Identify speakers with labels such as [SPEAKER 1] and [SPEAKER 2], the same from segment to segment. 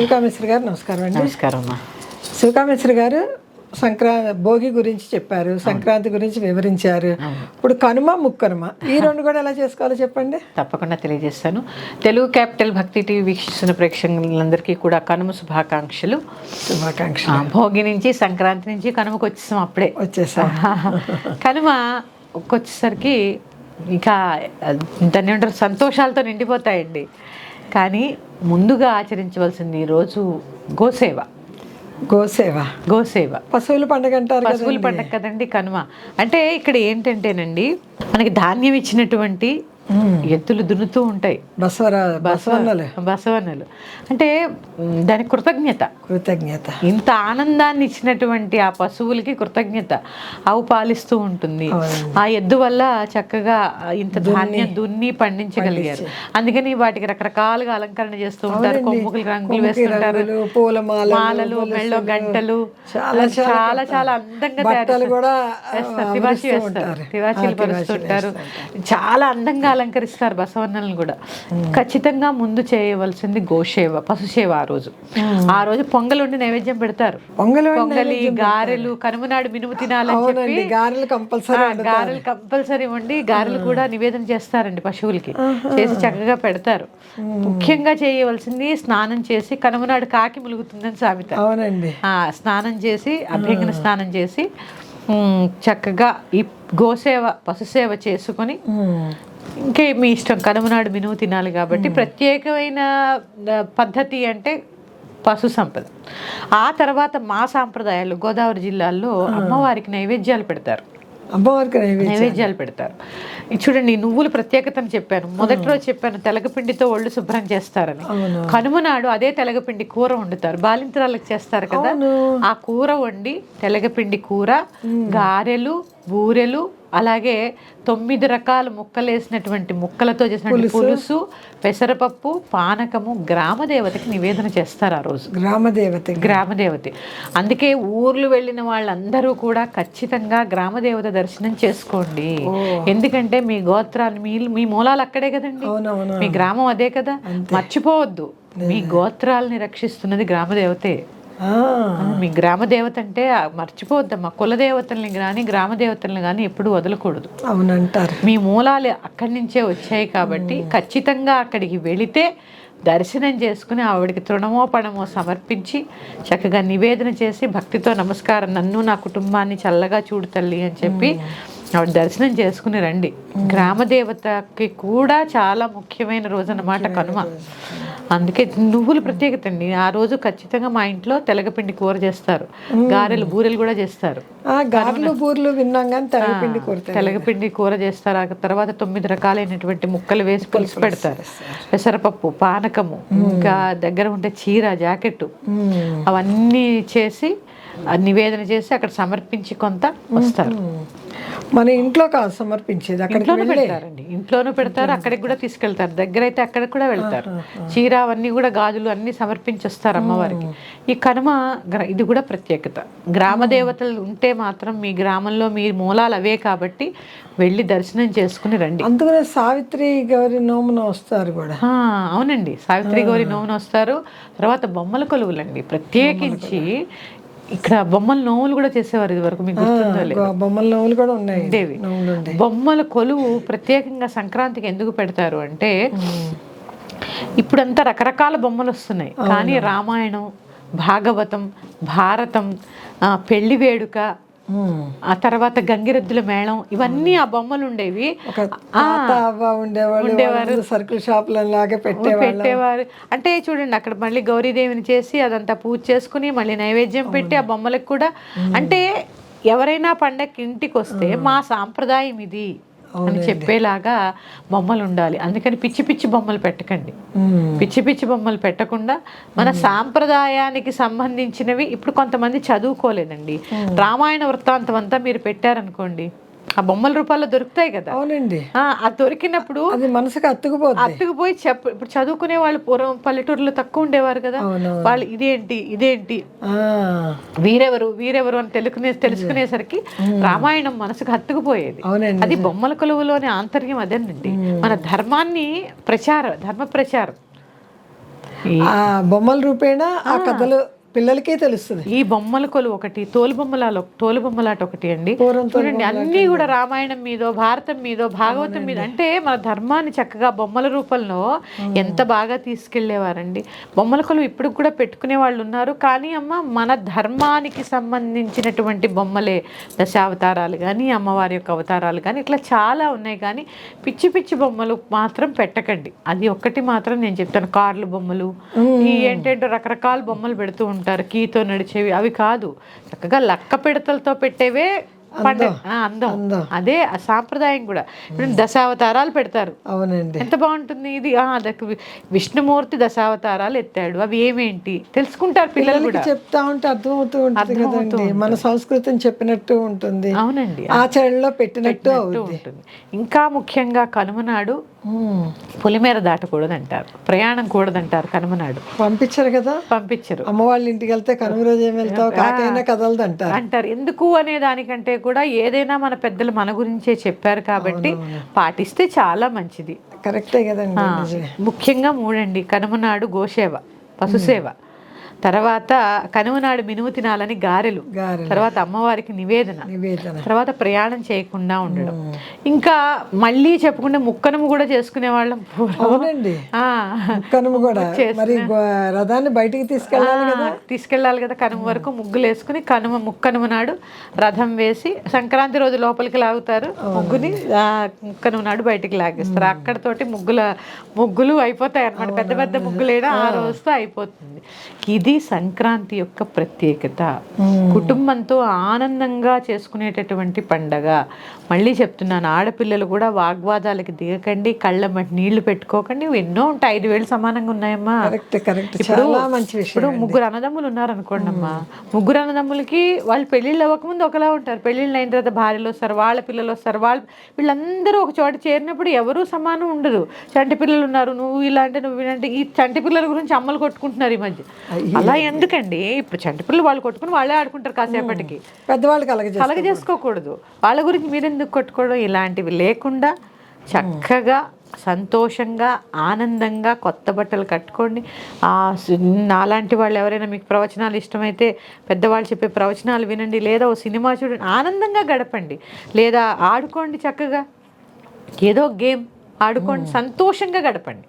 [SPEAKER 1] శివకామేశ్వరి గారు నమస్కారం అండి.
[SPEAKER 2] నమస్కారం అమ్మా.
[SPEAKER 1] శివకామేశ్వరి గారు భోగి గురించి చెప్పారు, సంక్రాంతి గురించి వివరించారు. ఇప్పుడు కనుమ, ముక్కనుమ ఈ రెండు కూడా ఎలా చేసుకోవాలో చెప్పండి.
[SPEAKER 2] తప్పకుండా తెలియజేస్తాను. తెలుగు క్యాపిటల్ భక్తి టీవీ వీక్షిస్తున్న ప్రేక్షకులందరికీ కూడా కనుమ శుభాకాంక్షలు. భోగి నుంచి సంక్రాంతి నుంచి కనుమకు వచ్చేసాం, అప్పుడే
[SPEAKER 1] వచ్చేసాం.
[SPEAKER 2] కనుమకి వచ్చేసరికి ఇక దాన్ని ఏమంటారు, సంతోషాలతో నిండిపోతాయండి. కానీ ముందుగా ఆచరించవలసింది ఈరోజు గోసేవ. గోసేవ
[SPEAKER 1] పశువుల పండుగ అంటారు.
[SPEAKER 2] పశువుల పండుగ కదండి కనుమ. అంటే ఇక్కడ ఏంటంటేనండి, మనకి ధాన్యం ఇచ్చినటువంటి ఎద్దులు దున్నుతూ ఉంటాయి, బసవన్నలు. అంటే దాని కృతజ్ఞత. ఇంత ఆనందాన్ని ఇచ్చినటువంటి ఆ పశువులకి కృతజ్ఞత. ఆవు పాలిస్తూ ఉంటుంది, ఆ ఎద్దు వల్ల చక్కగా ఇంత ధాన్యం దున్ని పండించగలిగారు. అందుకని వాటికి రకరకాలుగా అలంకరణ చేస్తూ ఉంటారు, కొమ్ముకులు రంగులు వేస్తుంటారు, మాలలు, మెళ్ళో గంటలు, చాలా చాలా అందంగా తివాచీలు పరుస్తుంటారు. చాలా అందంగా అలంకరిస్తారు బసవన్నలను కూడా. ఖచ్చితంగా ముందు చేయవలసింది గోసేవ, పశుసేవ. ఆ రోజు పొంగల్ వండి నైవేద్యం పెడతారు. పొంగలి, గారెలు, కనుమనాడు మినుము తినాలని చెప్పి గారెలు కంపల్సరీ వండి గారెలు కూడా నివేదన చేస్తారండి పశువులకి. చేసి చక్కగా పెడతారు. ముఖ్యంగా చేయవలసింది స్నానం చేసి, కనుమనాడు కాకి ములుగుతుందని సామెత. స్నానం చేసి, అభ్యంగన స్నానం చేసి చక్కగా ఈ గోసేవ, పశుసేవ చేసుకొని, ఇంకే మీ ఇష్టం, కనుమనాడు మినుము తినాలి కాబట్టి ప్రత్యేకమైన పద్ధతి అంటే పశు సంపద. ఆ తర్వాత మా సాంప్రదాయాలు గోదావరి జిల్లాల్లో అమ్మవారికి నైవేద్యాలు పెడతారు. చూడండి, నువ్వుల ప్రత్యేకతను చెప్పాను, మొదటి రోజు చెప్పాను తెలగపిండితో ఒళ్ళు శుభ్రం చేస్తారని. కనుమనాడు అదే తెలగపిండి కూర వండుతారు, బాలింతరాలకు చేస్తారు కదా. ఆ కూర వండి, తెలగపిండి కూర, గారెలు, బూరెలు, అలాగే 9 రకాల ముక్కలేసినటువంటి ముక్కలతో చేసినటువంటి పులుసు, పెసరపప్పు, పానకము గ్రామదేవతకి నివేదన చేస్తారు ఆ రోజు. గ్రామదేవత. అందుకే ఊర్లు వెళ్ళిన వాళ్ళందరూ కూడా ఖచ్చితంగా గ్రామదేవత దర్శనం చేసుకోండి. ఎందుకంటే మీ గోత్రాలు, మీ మూలాలు అక్కడే కదండి, మీ గ్రామం అదే కదా. మర్చిపోవద్దు, మీ గోత్రాలని రక్షిస్తున్నది గ్రామదేవతే. మీ గ్రామదేవత అంటే మర్చిపోవద్దమ్మా. కులదేవతల్ని కానీ గ్రామదేవతల్ని కానీ ఎప్పుడు వదలకూడదు.
[SPEAKER 1] అవునంటారు.
[SPEAKER 2] మీ మూలాలు అక్కడి నుంచే వచ్చాయి కాబట్టి ఖచ్చితంగా అక్కడికి వెళితే దర్శనం చేసుకుని ఆవిడకి తృణమో పణమో సమర్పించి చక్కగా నివేదన చేసి భక్తితో నమస్కారం, నన్ను నా కుటుంబాన్ని చల్లగా చూడు తల్లి అని చెప్పి ఆవిడ దర్శనం చేసుకుని రండి. గ్రామదేవతకి కూడా చాలా ముఖ్యమైన రోజు అన్నమాట కనుమ. అందుకే నువ్వులు ప్రత్యేకత అండి. ఆ రోజు ఖచ్చితంగా మా ఇంట్లో తెలగపిండి కూర చేస్తారు, గారెలు, బూరెలు కూడా చేస్తారు. తెలగపిండి కూర చేస్తారు. ఆ తర్వాత 9 రకాలైనటువంటి ముక్కలు వేసి పులుసు పెడతారు, పెసరపప్పు, పానకము, ఇంకా దగ్గర ఉంటే చీర, జాకెట్టు, అవన్నీ చేసి నివేదన చేసి అక్కడ సమర్పించి కొంత వస్తారు.
[SPEAKER 1] మన ఇంట్లో కాదు సమర్పించేది,
[SPEAKER 2] ఇంట్లోనూ పెడతారండి. ఇంట్లోనూ పెడతారు, అక్కడికి కూడా తీసుకెళ్తారు. దగ్గర అయితే అక్కడికి కూడా వెళ్తారు. చీర అవన్నీ కూడా, గాజులు అన్ని సమర్పించి వస్తారు అమ్మవారికి. ఈ కనుమ ఇది కూడా ప్రత్యేకత. గ్రామ దేవతలు ఉంటే మాత్రం మీ గ్రామంలో మీ మూలాలు అవే కాబట్టి వెళ్ళి దర్శనం చేసుకుని రండి.
[SPEAKER 1] అందుకనే సావిత్రి గౌరి నోమున వస్తారు కూడా.
[SPEAKER 2] అవునండి, సావిత్రి గౌరి నోమున వస్తారు. తర్వాత బొమ్మల కొలువులండి, ప్రత్యేకించి ఇక్కడ బొమ్మల నోములు కూడా చేసేవారు ఇది వరకు, మీకు గుర్తుందో?
[SPEAKER 1] బొమ్మల నోములు కూడా ఉన్నాయి.
[SPEAKER 2] బొమ్మల కొలువు ప్రత్యేకంగా సంక్రాంతికి ఎందుకు పెడతారు అంటే, ఇప్పుడంతా రకరకాల బొమ్మలు వస్తున్నాయి, కానీ రామాయణం, భాగవతం, భారతం, పెళ్లి వేడుక, ఆ తర్వాత గంగిరెద్దుల మేళం, ఇవన్నీ ఆ బొమ్మలు ఉండేవి.
[SPEAKER 1] ఉండేవారు సర్కిల్ షాపులలాగా
[SPEAKER 2] పెట్టేవారు. అంటే చూడండి, అక్కడ మళ్ళీ గౌరీదేవిని చేసి అదంతా పూజ చేసుకుని మళ్ళీ నైవేద్యం పెట్టి ఆ బొమ్మలకు కూడా, అంటే ఎవరైనా పండగకి ఇంటికి వస్తే మా సాంప్రదాయం ఇది అని చెప్పేలాగా బొమ్మలు ఉండాలి. అందుకని పిచ్చి పిచ్చి బొమ్మలు పెట్టకండి. పిచ్చి పిచ్చి బొమ్మలు పెట్టకుండా మన సాంప్రదాయానికి సంబంధించినవి. ఇప్పుడు కొంతమంది చదువుకోలేదండి, రామాయణ వృత్తాంతం అంతా మీరు పెట్టారనుకోండి, ఆ బొమ్మల రూపాల్లో దొరుకుతాయి కదా.
[SPEAKER 1] అవునండి.
[SPEAKER 2] అది దొరికినప్పుడు
[SPEAKER 1] అది మనసుకు
[SPEAKER 2] అత్తుకుపోయి ఇప్పుడు చదువుకునే వాళ్ళు పూర్వం పల్లెటూరులో తక్కువ ఉండేవారు కదా, వాళ్ళు ఇదేంటి వీరెవరు అని తెలుసుకునేసరికి రామాయణం మనసుకు హత్తుకుపోయేది. అది బొమ్మల కొలువులోని ఆంతర్యం అదేనండి. మన ధర్మ ప్రచారం.
[SPEAKER 1] ఆ బొమ్మల రూపేణ ఆ కథలు పిల్లలకే తెలుస్తుంది.
[SPEAKER 2] ఈ బొమ్మల కొలు ఒకటి, తోలుబొమ్మలాట ఒకటి అండి. చూడండి అన్నీ కూడా రామాయణం మీదో, భారతం మీదో, భాగవతం మీద, అంటే మన ధర్మాన్ని చక్కగా బొమ్మల రూపంలో ఎంత బాగా తీసుకెళ్లేవారండి. బొమ్మల కొలు ఇప్పుడు కూడా పెట్టుకునే వాళ్ళు ఉన్నారు. కానీ అమ్మ, మన ధర్మానికి సంబంధించినటువంటి బొమ్మలే, దశావతారాలు కానీ, అమ్మవారి యొక్క అవతారాలు కానీ, ఇట్లా చాలా ఉన్నాయి. కానీ పిచ్చి పిచ్చి బొమ్మలు మాత్రం పెట్టకండి. అది ఒక్కటి మాత్రం నేను చెప్తాను. కార్లు బొమ్మలు, ఈ ఏంటంటే రకరకాల బొమ్మలు పెడుతూ ఉంటారు, కీతో నడిచేవి, అవి కాదు. చక్కగా లక్క పిడతలతో పెట్టేవే అందం. అదే ఆ సాంప్రదాయం కూడా. ఇప్పుడు దశావతారాలు పెడతారు.
[SPEAKER 1] అవునండి,
[SPEAKER 2] ఎంత బాగుంటుంది ఇది. విష్ణుమూర్తి దశావతారాలు ఎత్తాడు, అవి ఏమేంటి తెలుసుకుంటారు పిల్లలు కూడా.
[SPEAKER 1] చెప్తా ఉంటే అర్థమవుతూ ఉంటుంది కదండి, మన సంస్కృతిని చెప్పినట్టు ఉంటుంది.
[SPEAKER 2] అవునండి,
[SPEAKER 1] ఆచరణలో పెట్టినట్టు ఉంటుంది.
[SPEAKER 2] ఇంకా ముఖ్యంగా కనుమనాడు పులిమేర దాటకూడదు అంటారు, ప్రయాణం కూడదంటారు. కనుమనాడు
[SPEAKER 1] పంపించరు కదా,
[SPEAKER 2] పంపించరు.
[SPEAKER 1] అమ్మ వాళ్ళ ఇంటికి వెళ్తే కనుమ రోజు ఏం వెళ్తావు, కాకైనా కదలదు అంటారు.
[SPEAKER 2] ఎందుకు అనే దానికంటే కూడా ఏదైనా మన పెద్దలు మన గురించే చెప్పారు కాబట్టి పాటిస్తే చాలా మంచిది.
[SPEAKER 1] కరెక్టే కదండి.
[SPEAKER 2] ముఖ్యంగా 3 అండి. కనుమనాడు గోసేవ, పశుసేవ. తర్వాత కనుమనాడు మినుము తినాలని గారెలు. తర్వాత అమ్మవారికి నివేదన. తర్వాత ప్రయాణం చేయకుండా ఉండడం. ఇంకా మళ్ళీ చెప్పుకుంటే ముక్కనుము కూడా చేసుకునే వాళ్ళం.
[SPEAKER 1] అవునండి, ముక్కనుము కూడా మరి రథాన్ని బయటికి తీసుకెళ్ళాలి కదా. కనుమ వరకు ముగ్గులు వేసుకుని ముక్కనుమ నాడు రథం వేసి సంక్రాంతి రోజు లోపలికి లాగుతారు ముగ్గుని, ముక్కనుమ నాడు బయటికి లాగేస్తారు. అక్కడతోటి ముగ్గులు అయిపోతాయి అన్నమాట. పెద్ద పెద్ద ముగ్గులేనా ఆ రోజుతో అయిపోతుంది. ఇది సంక్రాంతి యొక్క ప్రత్యేకత. కుటుంబంతో ఆనందంగా చేసుకునేటటువంటి పండగ. మళ్ళీ చెప్తున్నాను, ఆడపిల్లలు కూడా వాగ్వాదాలకి దిగకండి, కళ్ళ మట్టి నీళ్లు పెట్టుకోకండి. ఎన్నో ఉంటాయి. 5 వేలు సమానంగా ఉన్నాయమ్మా. ఇప్పుడు 3 అన్నదమ్ములు ఉన్నారనుకోండి అమ్మా, 3 అన్నదమ్ములకి వాళ్ళు పెళ్ళిళ్ళు అవ్వకముందు ఒకలా ఉంటారు, పెళ్ళిళ్ళు అయిన తర్వాత భార్యలు వస్తారు, వాళ్ళ పిల్లలు వస్తారు, వీళ్ళందరూ ఒక చోట చేరినప్పుడు ఎవరూ సమానం ఉండదు. చంటి పిల్లలు ఉన్నారు, నువ్వు ఇలా అంటే నువ్వు ఇలాంటి, ఈ చంటి పిల్లల గురించి అమ్మలు కొట్టుకుంటున్నారు ఈ మధ్య. అలా ఎందుకండి? ఇప్పుడు చంటి పిల్లలు వాళ్ళు కొట్టుకుని వాళ్ళే ఆడుకుంటారు కాసేపటికి, పెద్దవాళ్ళకి కలగ
[SPEAKER 2] చేసుకోకూడదు. వాళ్ళ గురించి మీరెందుకు కొట్టుకోవడం? ఇలాంటివి లేకుండా చక్కగా సంతోషంగా ఆనందంగా కొత్త బట్టలు కట్టుకోండి. నాలాంటి వాళ్ళు ఎవరైనా మీకు ప్రవచనాలు ఇష్టమైతే పెద్దవాళ్ళు చెప్పే ప్రవచనాలు వినండి, లేదా ఓ సినిమా చూడండి, ఆనందంగా గడపండి. లేదా ఆడుకోండి, చక్కగా ఏదో గేమ్ ఆడుకోండి, సంతోషంగా గడపండి.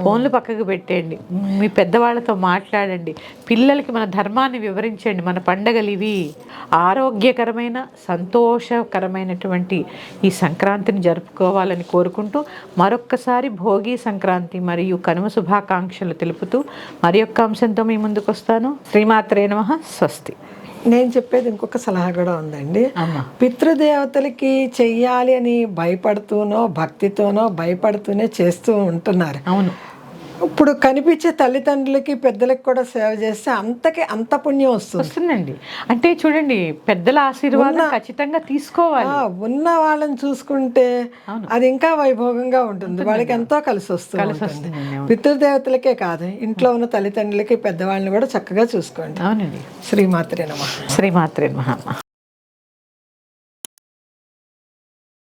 [SPEAKER 2] ఫోన్లు పక్కకు పెట్టేయండి, మీ పెద్దవాళ్ళతో మాట్లాడండి, పిల్లలకి మన ధర్మాన్ని వివరించండి. మన పండగలు ఇవి. ఆరోగ్యకరమైన సంతోషకరమైనటువంటి ఈ సంక్రాంతిని జరుపుకోవాలని కోరుకుంటూ మరొక్కసారి భోగి సంక్రాంతి మరియు కనుమ శుభాకాంక్షలు తెలుపుతూ మరి యొక్క అంశంతో మీ ముందుకు వస్తాను. శ్రీమాత్రే నమః. స్వస్తి.
[SPEAKER 1] నేను చెప్పేది ఇంకొక సలహా కూడా ఉందండి. పితృదేవతలకి చెయ్యాలి అని భయపడుతూనో భక్తితోనో భయపడుతూనే చేస్తూ ఉంటున్నారు.
[SPEAKER 2] అవును,
[SPEAKER 1] ఇప్పుడు కనిపించే తల్లిదండ్రులకి పెద్దలకు కూడా సేవ చేస్తే అంత పుణ్యం
[SPEAKER 2] వస్తుందండి. అంటే చూడండి, పెద్దల ఆశీర్వాదం ఖచ్చితంగా తీసుకోవాలి.
[SPEAKER 1] ఉన్న వాళ్ళని చూసుకుంటే అది ఇంకా వైభోగంగా ఉంటుంది, వాళ్ళకి ఎంతో కలిసి వస్తుంది. పితృదేవతలకే కాదు, ఇంట్లో ఉన్న తల్లిదండ్రులకి పెద్దవాళ్ళని కూడా చక్కగా చూసుకోండి.
[SPEAKER 2] అవునండి.
[SPEAKER 1] శ్రీమాత్రే నమః.
[SPEAKER 2] శ్రీమాత్రే నమః.